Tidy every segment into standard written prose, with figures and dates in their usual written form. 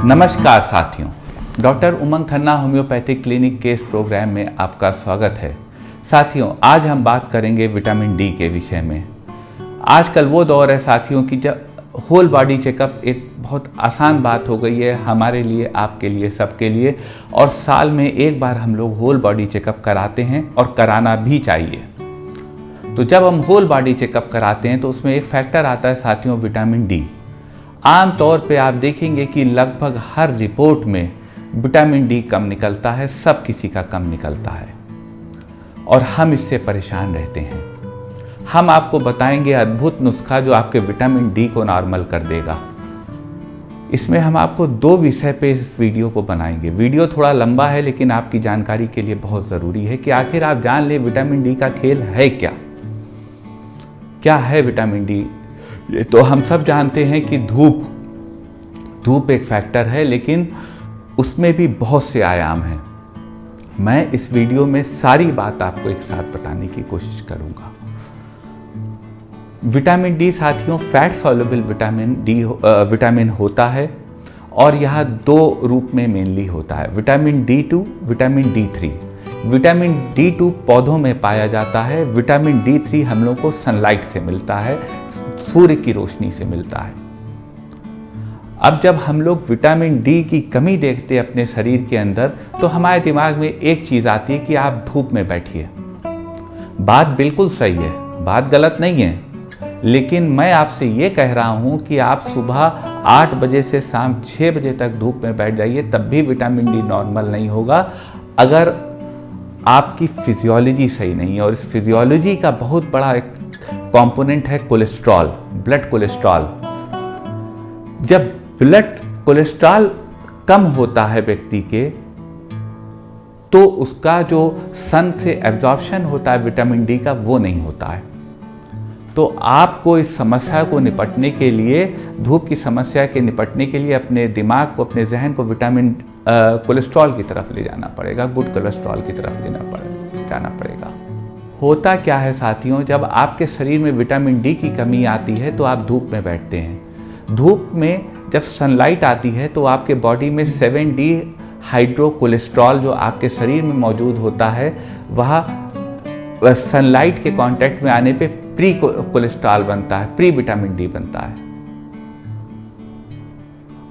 नमस्कार साथियों, डॉक्टर उमंग Khanna homeopathic clinic के इस प्रोग्राम में आपका स्वागत है। साथियों, आज हम बात करेंगे विटामिन डी के विषय में। आजकल वो दौर है साथियों कि जब होल बॉडी चेकअप एक बहुत आसान बात हो गई है हमारे लिए, आपके लिए, सबके लिए। और साल में एक बार हम लोग होल बॉडी चेकअप कराते हैं और कराना भी चाहिए। तो जब हम होल बॉडी चेकअप कराते हैं तो उसमें एक फैक्टर आता है साथियों, विटामिन डी। आम तौर पे आप देखेंगे कि लगभग हर रिपोर्ट में विटामिन डी कम निकलता है, सब किसी का कम निकलता है और हम इससे परेशान रहते हैं। हम आपको बताएंगे अद्भुत नुस्खा जो आपके विटामिन डी को नॉर्मल कर देगा। इसमें हम आपको 2 विषय पे इस वीडियो को बनाएंगे। वीडियो थोड़ा लंबा है लेकिन आपकी जानकारी के लिए बहुत ज़रूरी है कि आखिर आप जान ले विटामिन डी का खेल है क्या है विटामिन डी। ये तो हम सब जानते हैं कि धूप एक फैक्टर है, लेकिन उसमें भी बहुत से आयाम हैं। मैं इस वीडियो में सारी बात आपको एक साथ बताने की कोशिश करूंगा। विटामिन डी साथियों फैट सॉल्युबल विटामिन होता है और यह 2 रूप में मेनली होता है, vitamin D2, vitamin D3। Vitamin D2 पौधों में पाया जाता है, विटामिन D3 हम लोग को सनलाइट से मिलता है, सूर्य की रोशनी से मिलता है। अब जब हम लोग विटामिन डी की कमी देखते हैं अपने शरीर के अंदर तो हमारे दिमाग में एक चीज़ आती है कि आप धूप में बैठिए। बात बिल्कुल सही है, बात गलत नहीं है, लेकिन मैं आपसे ये कह रहा हूँ कि आप सुबह 8 बजे से शाम 6 बजे तक धूप में बैठ जाइए, तब भी विटामिन डी नॉर्मल नहीं होगा अगर आपकी फिजियोलॉजी सही नहीं है। और इस फिजियोलॉजी का बहुत बड़ा एक कंपोनेंट है कोलेस्ट्रॉल, ब्लड कोलेस्ट्रॉल। जब ब्लड कोलेस्ट्रॉल कम होता है व्यक्ति के तो उसका जो सन से एब्जॉर्प्शन होता है विटामिन डी का वो नहीं होता है। तो आपको इस समस्या को निपटने के लिए, धूप की समस्या के निपटने के लिए अपने दिमाग को, अपने जहन को विटामिन कोलेस्ट्रॉल की तरफ ले जाना पड़ेगा, गुड कोलेस्ट्रॉल की तरफ जाना पड़ेगा। होता क्या है साथियों, जब आपके शरीर में विटामिन डी की कमी आती है तो आप धूप में बैठते हैं। धूप में जब सनलाइट आती है तो आपके बॉडी में 7D हाइड्रो कोलेस्ट्रॉल जो आपके शरीर में मौजूद होता है वह सनलाइट के कांटेक्ट में आने पे प्री कोलेस्ट्रॉल बनता है, प्री विटामिन डी बनता है।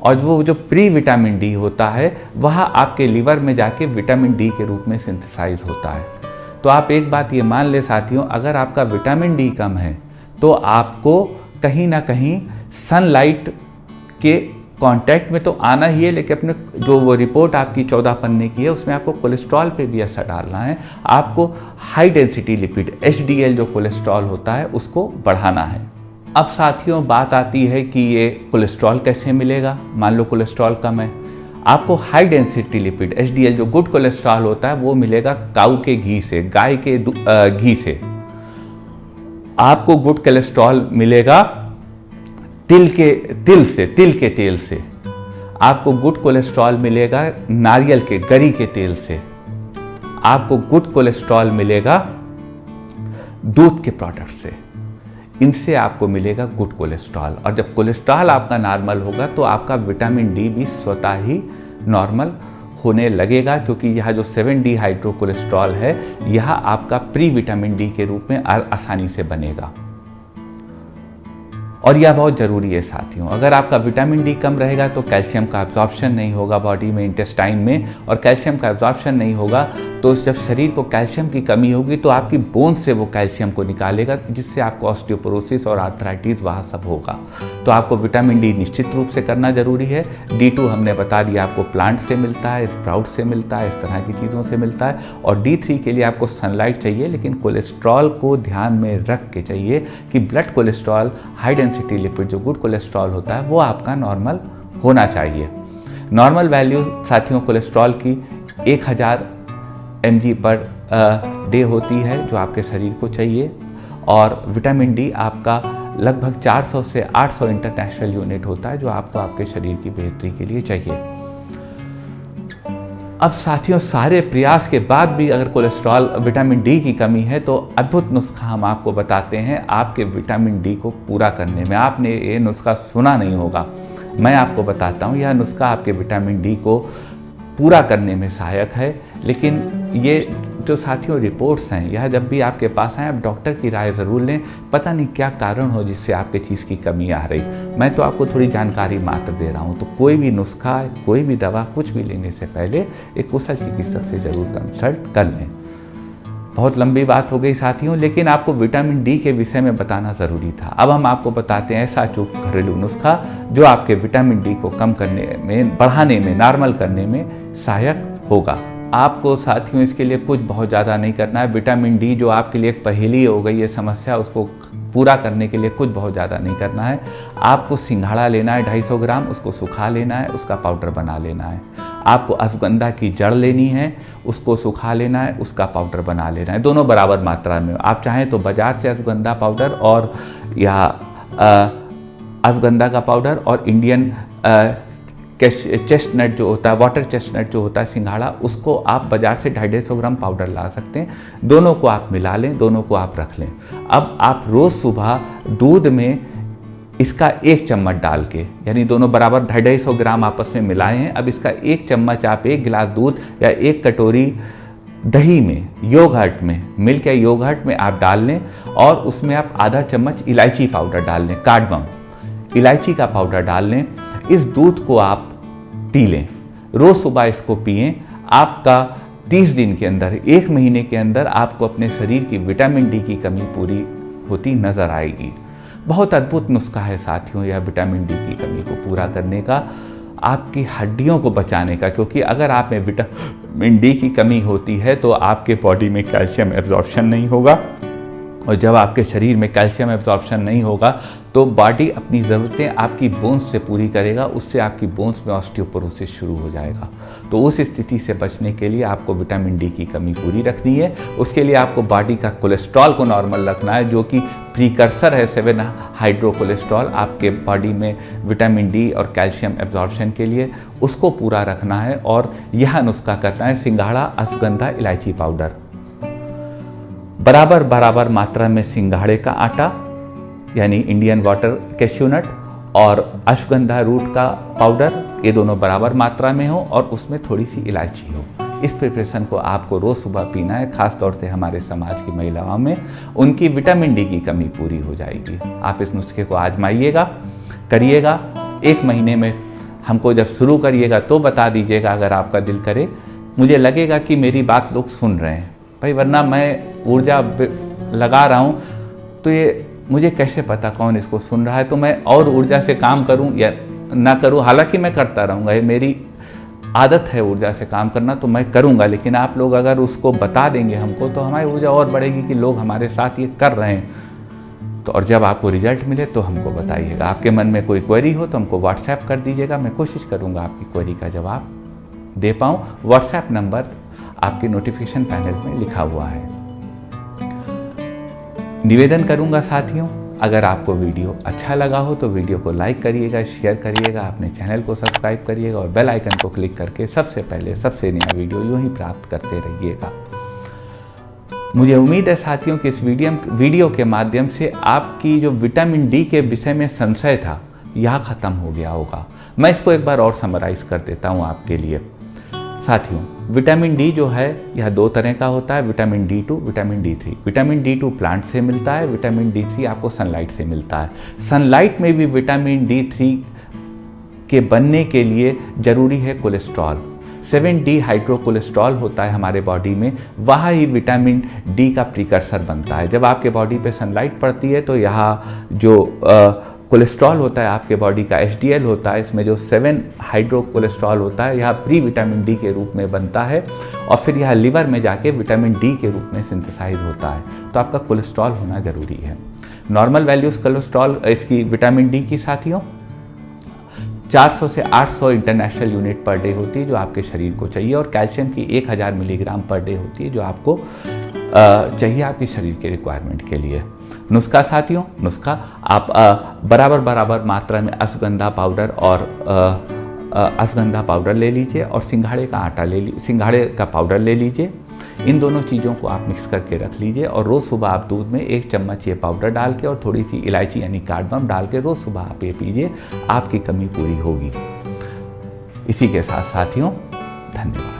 और वो जो प्री विटामिन डी होता है वह आपके लीवर में जाके विटामिन डी के रूप में सिंथेसाइज होता है। तो आप एक बात ये मान ले साथियों, अगर आपका विटामिन डी कम है तो आपको कहीं ना कहीं सनलाइट के कांटेक्ट में तो आना ही है, लेकिन अपने जो वो रिपोर्ट आपकी 14 पन्ने की है उसमें आपको कोलेस्ट्रॉल पे भी असर डालना है। आपको हाई डेंसिटी लिपिड HDL जो कोलेस्ट्रॉल होता है उसको बढ़ाना है। अब साथियों बात आती है कि ये कोलेस्ट्रॉल कैसे मिलेगा। मान लो कोलेस्ट्रॉल कम है, आपको हाई डेंसिटी लिपिड HDL जो गुड कोलेस्ट्रॉल होता है वो मिलेगा काऊ के घी से, गाय के घी से। आपको गुड कोलेस्ट्रॉल मिलेगा तिल के तेल से। आपको गुड कोलेस्ट्रॉल मिलेगा नारियल के, गरी के तेल से। आपको गुड कोलेस्ट्रॉल मिलेगा दूध के प्रोडक्ट से। इनसे आपको मिलेगा गुड कोलेस्ट्रॉल। और जब कोलेस्ट्रॉल आपका नॉर्मल होगा तो आपका विटामिन डी भी स्वतः ही नॉर्मल होने लगेगा, क्योंकि यह जो 7D हाइड्रो कोलेस्ट्रॉल है यह आपका प्री विटामिन डी के रूप में आसानी से बनेगा। और यह बहुत ज़रूरी है साथियों। अगर आपका विटामिन डी कम रहेगा तो कैल्शियम का एब्जॉर्प्शन नहीं होगा बॉडी में, इंटेस्टाइन में, और कैल्शियम का एब्जॉर्प्शन नहीं होगा तो जब शरीर को कैल्शियम की कमी होगी तो आपकी बोन से वो कैल्शियम को निकालेगा, जिससे आपको ऑस्टियोपोरोसिस और आर्थराइटिस वहाँ सब होगा। तो आपको विटामिन डी निश्चित रूप से करना ज़रूरी है। D2 हमने बता दिया आपको प्लांट से मिलता है, स्प्राउट से मिलता है, इस तरह की चीज़ों से मिलता है। और D3 के लिए आपको सनलाइट चाहिए, लेकिन कोलेस्ट्रॉल को ध्यान में रख के चाहिए कि blood cholesterol, high density lipid जो गुड कोलेस्ट्रॉल होता है वो आपका नॉर्मल होना चाहिए। नॉर्मल वैल्यू साथियों कोलेस्ट्रॉल की 1000 mg पर डे होती है जो आपके शरीर को चाहिए। और विटामिन डी आपका लगभग 400 से 800 इंटरनेशनल यूनिट होता है जो आपको आपके शरीर की बेहतरी के लिए चाहिए। अब साथियों सारे प्रयास के बाद भी अगर कोलेस्ट्रॉल, विटामिन डी की कमी है तो अद्भुत नुस्खा हम आपको बताते हैं आपके विटामिन डी को पूरा करने में। आपने ये नुस्खा सुना नहीं होगा, मैं आपको बताता हूँ यह नुस्खा आपके विटामिन डी को पूरा करने में सहायक है। लेकिन ये जो साथियों रिपोर्ट्स हैं, यह जब भी आपके पास आए आप डॉक्टर की राय ज़रूर लें। पता नहीं क्या कारण हो जिससे आपके चीज़ की कमी आ रही। मैं तो आपको थोड़ी जानकारी मात्र दे रहा हूँ। तो कोई भी नुस्खा, कोई भी दवा, कुछ भी लेने से पहले एक कुशल चिकित्सक से ज़रूर कंसल्ट कर लें। बहुत लंबी बात हो गई साथियों, लेकिन आपको विटामिन डी के विषय में बताना ज़रूरी था। अब हम आपको बताते हैं ऐसा अचूक घरेलू नुस्खा जो आपके विटामिन डी को कम करने में, बढ़ाने में, नॉर्मल करने में सहायक होगा। आपको साथियों इसके लिए कुछ बहुत ज़्यादा नहीं करना है। विटामिन डी जो आपके लिए एक पहेली हो गई है समस्या, उसको पूरा करने के लिए कुछ बहुत ज़्यादा नहीं करना है। आपको सिंघाड़ा लेना है 250 ग्राम, उसको सुखा लेना है, उसका पाउडर बना लेना है। आपको अश्वगंधा की जड़ लेनी है, उसको सुखा लेना है, उसका पाउडर बना लेना है, दोनों बराबर मात्रा में। आप चाहें तो बाजार से अश्वगंधा पाउडर और या अश्वगंधा का पाउडर और इंडियन चेस्टनट जो होता है, वाटर चेस्टनट जो होता है सिंघाड़ा, उसको आप बाजार से 250 ग्राम पाउडर ला सकते हैं। दोनों को आप मिला लें, दोनों को आप रख लें। अब आप रोज़ सुबह दूध में इसका 1 चम्मच डाल के, यानी दोनों बराबर 250 ग्राम आपस में मिलाए हैं। अब इसका 1 चम्मच आप 1 गिलास दूध या 1 कटोरी दही में, योगर्ट में, मिल्क या योगर्ट में आप डाल लें और उसमें आप आधा चम्मच इलायची पाउडर डाल लें, कार्डमम इलायची का पाउडर डाल लें। इस दूध को आप पी लें, रोज़ सुबह इसको पिएं। आपका 30 दिन के अंदर, 1 महीने के अंदर आपको अपने शरीर की विटामिन डी की कमी पूरी होती नज़र आएगी। बहुत अद्भुत नुस्खा है साथियों यह विटामिन डी की कमी को पूरा करने का, आपकी हड्डियों को बचाने का। क्योंकि अगर आप में विटामिन डी की कमी होती है तो आपके बॉडी में कैल्शियम एब्जॉर्प्शन नहीं होगा, और जब आपके शरीर में कैल्शियम एब्जॉर्प्शन नहीं होगा तो बॉडी अपनी ज़रूरतें आपकी बोन्स से पूरी करेगा, उससे आपकी बोन्स में ऑस्टियोपोरोसिस शुरू हो जाएगा। तो उस स्थिति से बचने के लिए आपको विटामिन डी की कमी पूरी रखनी है। उसके लिए आपको बॉडी का कोलेस्ट्रॉल को नॉर्मल रखना है, जो कि प्रीकर्सर है 7 हाइड्रो कोलेस्ट्रॉल आपके बॉडी में विटामिन डी और कैल्शियम एब्जॉर्प्शन के लिए, उसको पूरा रखना है। और यह नुस्खा करना है सिंघाड़ा, अश्वगंधा, इलायची पाउडर, बराबर बराबर मात्रा में सिंघाड़े का आटा यानी इंडियन वाटर कैश्यूनट और अश्वगंधा रूट का पाउडर, ये दोनों बराबर मात्रा में हो और उसमें थोड़ी सी इलायची हो। इस प्रिपरेशन को आपको रोज़ सुबह पीना है। खास तौर से हमारे समाज की महिलाओं में उनकी विटामिन डी की कमी पूरी हो जाएगी। आप इस नुस्खे को आजमाइएगा, करिएगा। 1 महीने में हमको जब शुरू करिएगा तो बता दीजिएगा अगर आपका दिल करे। मुझे लगेगा कि मेरी बात लोग सुन रहे हैं भाई, वरना मैं ऊर्जा लगा रहा हूँ तो ये मुझे कैसे पता कौन इसको सुन रहा है। तो मैं और ऊर्जा से काम करूँ या ना करूँ, हालांकि मैं करता रहूँगा, ये मेरी आदत है ऊर्जा से काम करना, तो मैं करूँगा। लेकिन आप लोग अगर उसको बता देंगे हमको तो हमारी ऊर्जा और बढ़ेगी कि लोग हमारे साथ ये कर रहे हैं। तो और जब आपको रिजल्ट मिले तो हमको बताइएगा। आपके मन में कोई क्वेरी हो तो हमको व्हाट्सएप कर दीजिएगा, मैं कोशिश करूँगा आपकी क्वेरी का जवाब दे पाऊँ। व्हाट्सएप नंबर आपके नोटिफिकेशन पैनल में लिखा हुआ है। निवेदन करूंगा साथियों, अगर आपको वीडियो अच्छा लगा हो तो वीडियो को लाइक करिएगा, शेयर करिएगा, अपने चैनल को सब्सक्राइब करिएगा और बेल आइकन को क्लिक करके सबसे पहले सबसे नया वीडियो यूं ही प्राप्त करते रहिएगा। मुझे उम्मीद है साथियों कि इस वीडियो के माध्यम से आपकी जो विटामिन डी के विषय में संशय था यह खत्म हो गया होगा। मैं इसको एक बार और समराइज कर देता हूँ आपके लिए। साथियों, विटामिन डी जो है यह 2 तरह का होता है, vitamin D2, vitamin D3। Vitamin D2 plant से मिलता है, विटामिन D3 आपको सनलाइट से मिलता है। सनलाइट में भी विटामिन D3 के बनने के लिए ज़रूरी है कोलेस्ट्रॉल। 7D हाइड्रो कोलेस्ट्रॉल होता है हमारे बॉडी में, वह ही विटामिन डी का प्रीकर्सर बनता है। जब आपके बॉडी पे सनलाइट पड़ती है तो यहाँ जो कोलेस्ट्रॉल होता है आपके बॉडी का HDL होता है, इसमें जो 7 हाइड्रो कोलेस्ट्रॉल होता है यह प्री विटामिन डी के रूप में बनता है और फिर यह लिवर में जाके विटामिन डी के रूप में सिंथेसाइज होता है। तो आपका कोलेस्ट्रॉल होना ज़रूरी है। नॉर्मल वैल्यूज़ कोलेस्ट्रॉल इसकी विटामिन डी की साथियों 400 से 800 इंटरनेशनल यूनिट पर डे होती है जो आपके शरीर को चाहिए, और कैल्शियम की 1000 मिलीग्राम पर डे होती है जो आपको चाहिए आपके शरीर के रिक्वायरमेंट के लिए। नुस्खा साथियों, नुस्खा आप बराबर बराबर मात्रा में अश्वगंधा पाउडर और अश्वगंधा पाउडर ले लीजिए और सिंघाड़े का आटा सिंघाड़े का पाउडर ले लीजिए। इन दोनों चीज़ों को आप मिक्स करके रख लीजिए और रोज़ सुबह आप दूध में 1 चम्मच ये पाउडर डाल के और थोड़ी सी इलायची यानी कार्डमम डाल के रोज़ सुबह आप ये पीजिए, आपकी कमी पूरी होगी। इसी के साथ साथियों, धन्यवाद।